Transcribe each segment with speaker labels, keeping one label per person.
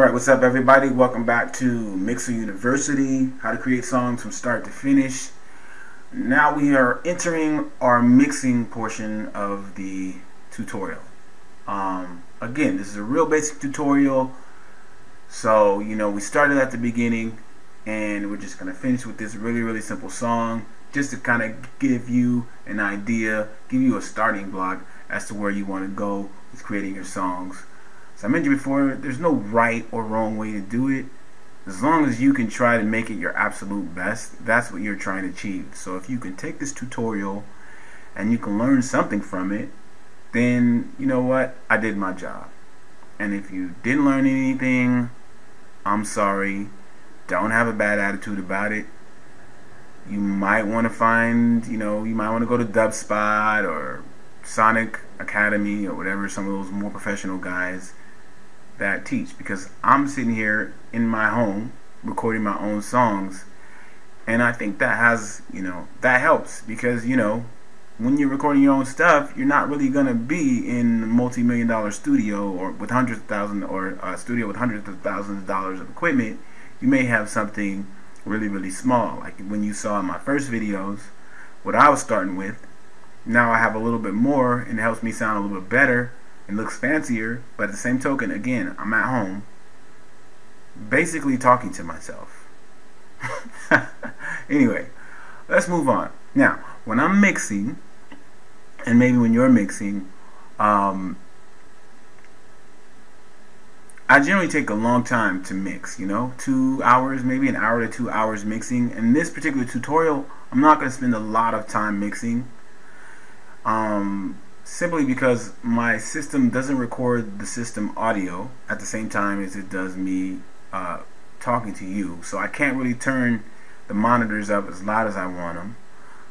Speaker 1: Alright, what's up everybody? Welcome back to Mixer University, how to create songs from start to finish. Now we are entering our mixing portion of the tutorial. Again, this is a real basic tutorial, so we started at the beginning and we're just going to finish with this really simple song just to kind of give you an idea, give you a starting block as to where you want to go with creating your songs. As I mentioned before, there's no right or wrong way to do it. As long as you can try to make it your absolute best, that's what you're trying to achieve. So if you can take this tutorial and you can learn something from it, then you know what? I did my job. And if you didn't learn anything, I'm sorry. Don't have a bad attitude about it. You might want to find, you might want to go to DubSpot or Sonic Academy or whatever, some of those more professional guys that teach, because I'm sitting here in my home recording my own songs, and I think that has, that helps, because when you're recording your own stuff, you're not really gonna be in a multi-million-dollar studio or with hundreds of thousands, or a studio with hundreds of thousands of dollars of equipment. You may have something really small, like when you saw in my first videos what I was starting with. Now I have a little bit more, and it helps me sound a little bit better and looks fancier, but at the same token, again, I'm at home basically talking to myself. Anyway, let's move on. Now, when I'm mixing, and maybe when you're mixing, I generally take a long time to mix, 2 hours, maybe an hour to 2 hours mixing. In this particular tutorial, I'm not going to spend a lot of time mixing. Simply because my system doesn't record the system audio at the same time as it does me talking to you, so I can't really turn the monitors up as loud as I want them.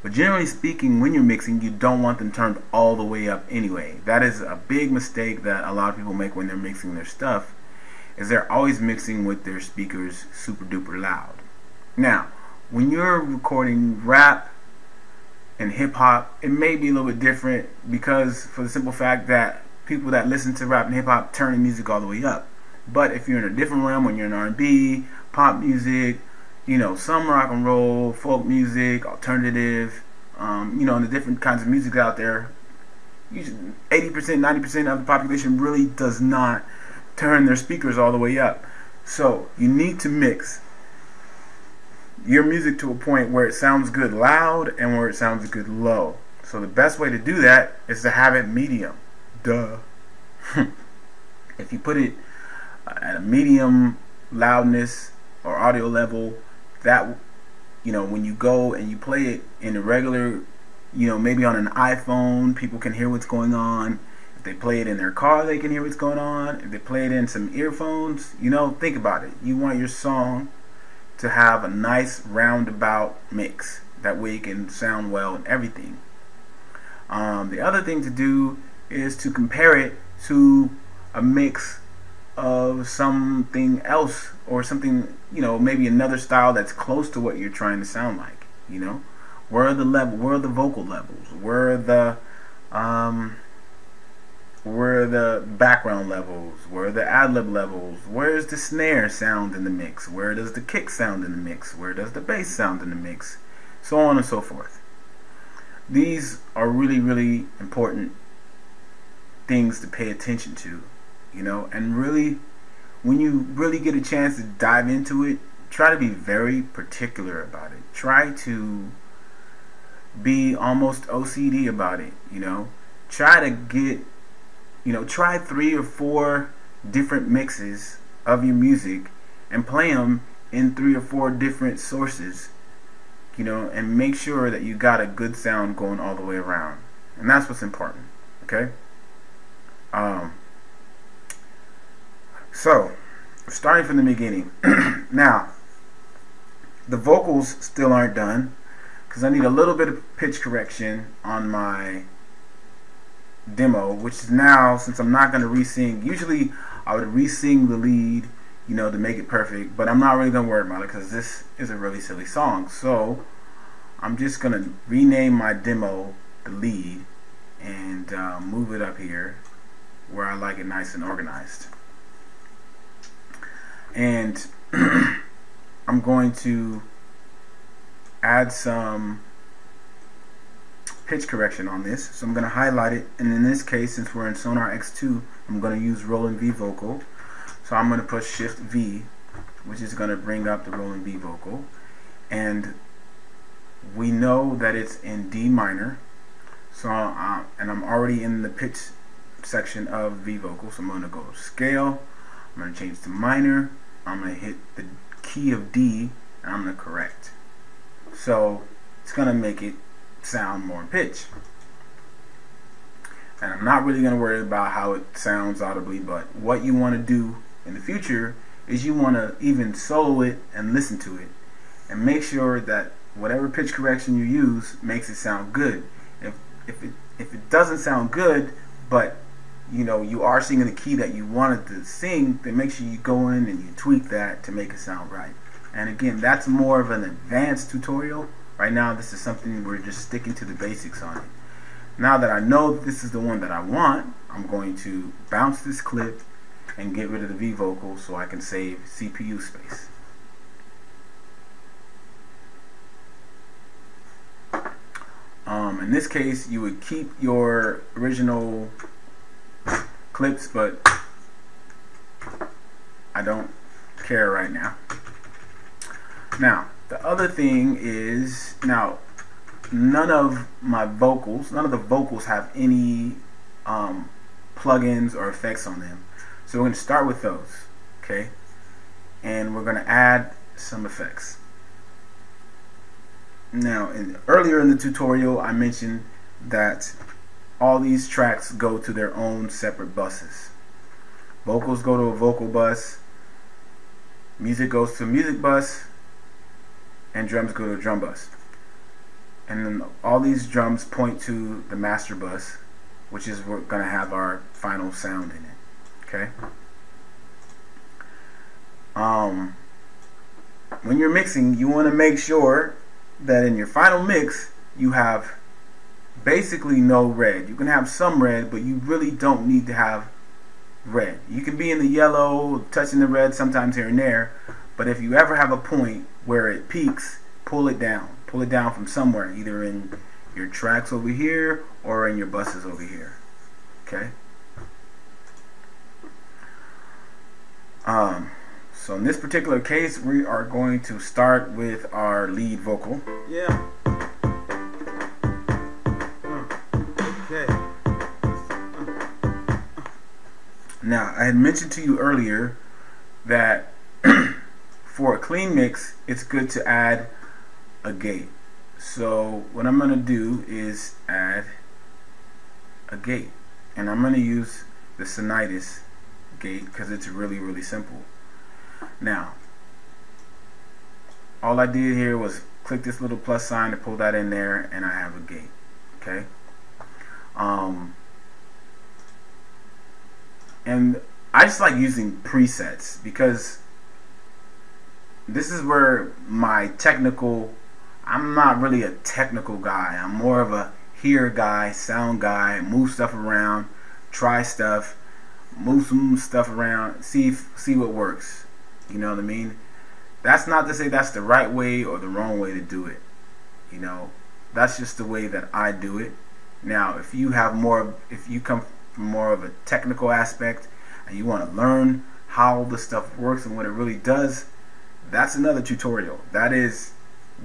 Speaker 1: But generally speaking, when you're mixing, you don't want them turned all the way up anyway. That is a big mistake that a lot of people make when they're mixing their stuff, is they're always mixing with their speakers super duper loud. Now, when you're recording rap and hip-hop, it may be a little bit different, because for the simple fact that people that listen to rap and hip-hop turn the music all the way up. But if you're in a different realm, when you're in R&B, pop music, some rock and roll, folk music, alternative, and the different kinds of music out there, 80%, 90% of the population really does not turn their speakers all the way up. So you need to mix your music to a point where it sounds good loud and where it sounds good low. So the best way to do that is to have it medium. Duh. If you put it at a medium loudness or audio level, that when you go and you play it in a regular, maybe on an iPhone, people can hear what's going on. If they play it in their car, they can hear what's going on. If they play it in some earphones, think about it. You want your song to have a nice roundabout mix. That way it can sound well and everything. The other thing to do is to compare it to a mix of something else, or something, maybe another style that's close to what you're trying to sound like. Where are the vocal levels? Where are the background levels? Where are the ad-lib levels? Where is the snare sound in the mix? Where does the kick sound in the mix? Where does the bass sound in the mix? So on and so forth. These are really important things to pay attention to, and really, when you really get a chance to dive into it, try to be very particular about it. Try to be almost OCD about it, Try to get, try 3 or 4 different mixes of your music and play them in 3 or 4 different sources, and make sure that you got a good sound going all the way around. And that's what's important, okay? So, starting from the beginning. Now, the vocals still aren't done, because I need a little bit of pitch correction on my demo, which is now, since I'm not going to re-sing, usually I would re-sing the lead, to make it perfect, but I'm not really going to worry about it because this is a really silly song. So I'm just going to rename my demo the lead and move it up here where I like it nice and organized. and I'm going to add some pitch correction on this. So I'm going to highlight it, and in this case, since we're in Sonar X2, I'm going to use Rolling V vocal. So I'm going to push Shift V, which is going to bring up the Rolling V vocal, and we know that it's in D minor. So and I'm already in the pitch section of V vocal, so I'm going to go scale, I'm going to change to minor, I'm going to hit the key of D, and I'm going to correct. So it's going to make it sound more in pitch. And I'm not really going to worry about how it sounds audibly, but what you want to do in the future is you want to even solo it and listen to it and make sure that whatever pitch correction you use makes it sound good. If it doesn't sound good, but you know you are singing the key that you wanted to sing, then make sure you go in and you tweak that to make it sound right. And again, that's more of an advanced tutorial. Right now this is something we're just sticking to the basics on it. Now that I know this is the one that I want, I'm going to bounce this clip and get rid of the V vocal so I can save CPU space. In this case, you would keep your original clips, but I don't care right now. Now, the other thing is, now none of the vocals have any plugins or effects on them. So we're going to start with those, okay? And we're going to add some effects. Now, earlier in the tutorial, I mentioned that all these tracks go to their own separate buses. Vocals go to a vocal bus, music goes to a music bus, and drums go to a drum bus. And then all these drums point to the master bus, which is we're going to have our final sound in it. Okay? When you're mixing, you want to make sure that in your final mix you have basically no red. You can have some red, but you really don't need to have red. You can be in the yellow, touching the red sometimes here and there, but if you ever have a point where it peaks, pull it down. Pull it down from somewhere, either in your tracks over here or in your buses over here. Okay? So in this particular case, we are going to start with our lead vocal.
Speaker 2: Yeah. Okay.
Speaker 1: Now, I had mentioned to you earlier that for a clean mix, it's good to add a gate. So what I'm going to do is add a gate. And I'm going to use the Sonitis gate because it's really simple. Now, all I did here was click this little plus sign to pull that in there, and I have a gate. Okay? And I just like using presets because this is where my I'm not really a technical guy. I'm more of a hear guy, sound guy, move stuff around, try stuff, move some stuff around, see what works. You know what I mean? That's not to say that's the right way or the wrong way to do it. You know, that's just the way that I do it. Now, if you come from more of a technical aspect and you want to learn how the stuff works and what it really does, that's another tutorial. That is,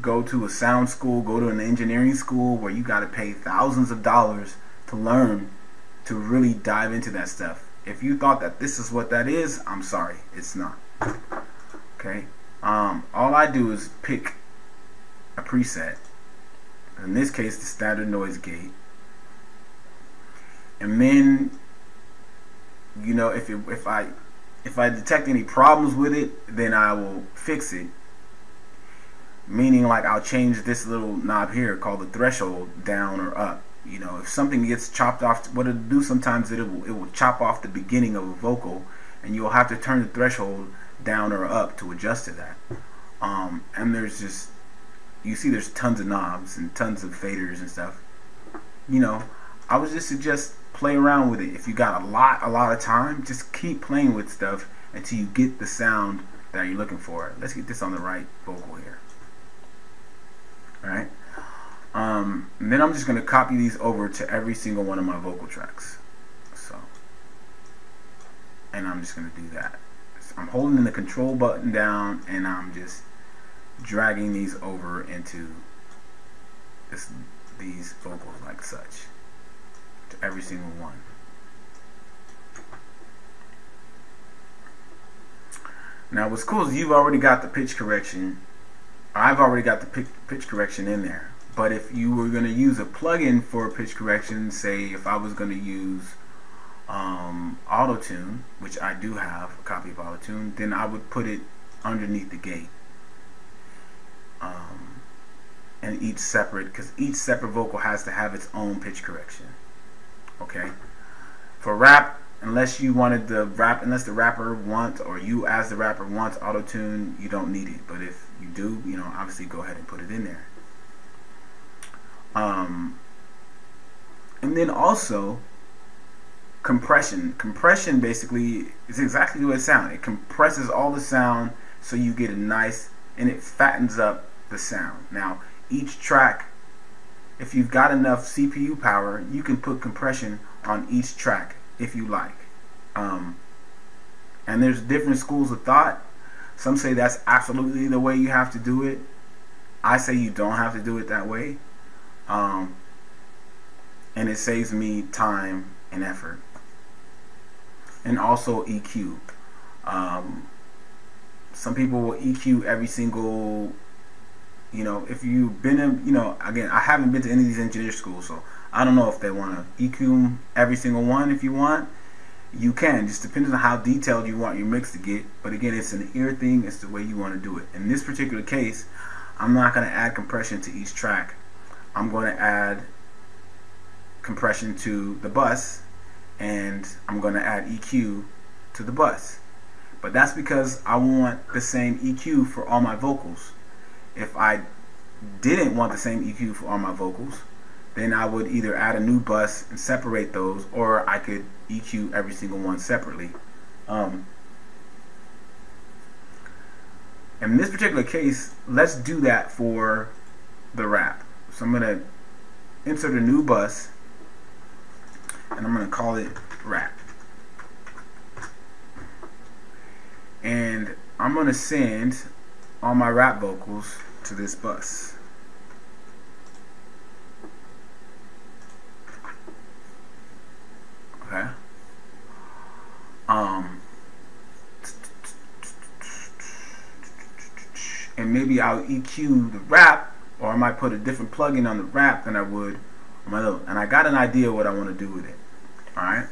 Speaker 1: go to a sound school, go to an engineering school where you got to pay thousands of dollars to learn to really dive into that stuff. If you thought that this is what that is, I'm sorry, it's not. Okay? All I do is pick a preset. In this case, the standard noise gate. And then, you know, if I detect any problems with it, then I will fix it. Meaning, like, I'll change this little knob here called the threshold down or up. You know, if something gets chopped off, what it'll do sometimes, it will chop off the beginning of a vocal, and you'll have to turn the threshold down or up to adjust to that. And there's just, you see there's tons of knobs and tons of faders and stuff. You know, I would just suggest play around with it. If you got a lot of time, just keep playing with stuff until you get the sound that you're looking for. Let's get this on the right vocal here. Alright. And then I'm just going to copy these over to every single one of my vocal tracks. So, and I'm just going to do that. So I'm holding the control button down and I'm just dragging these over into these vocals like such, to every single one. Now what's cool is you've already got the pitch correction. I've already got the pitch correction in there. But if you were going to use a plugin for pitch correction, say if I was going to use Auto-Tune, which I do have a copy of Auto-Tune, then I would put it underneath the gate. And each separate, because each separate vocal has to have its own pitch correction. Okay? For rap, unless the rapper wants, or you as the rapper wants Auto-Tune, you don't need it. But if you do, you know, obviously go ahead and put it in there. And then also compression. Compression basically is exactly the way it sounds. It compresses all the sound so you get a nice, and it fattens up the sound. Now each track, if you've got enough CPU power, you can put compression on each track if you like. And there's different schools of thought. Some say that's absolutely the way you have to do it. I say you don't have to do it that way. And it saves me time and effort. And also EQ. Some people will EQ every single, you know, if you've been in, you know, again, I haven't been to any of these engineer schools, so I don't know if they want to EQ every single one. If you want, you can, just depending on how detailed you want your mix to get. But again, it's an ear thing, it's the way you want to do it. In this particular case, I'm not going to add compression to each track. I'm going to add compression to the bus, and I'm going to add EQ to the bus. But that's because I want the same EQ for all my vocals. If I didn't want the same EQ for all my vocals, then I would either add a new bus and separate those, or I could EQ every single one separately. In this particular case, let's do that for the rap. So I'm going to insert a new bus, and I'm going to call it rap. And I'm going to send all my rap vocals to this bus. Okay. And maybe I'll EQ the rap, or I might put a different plugin on the rap than I would on my little. And I got an idea what I want to do with it. Alright.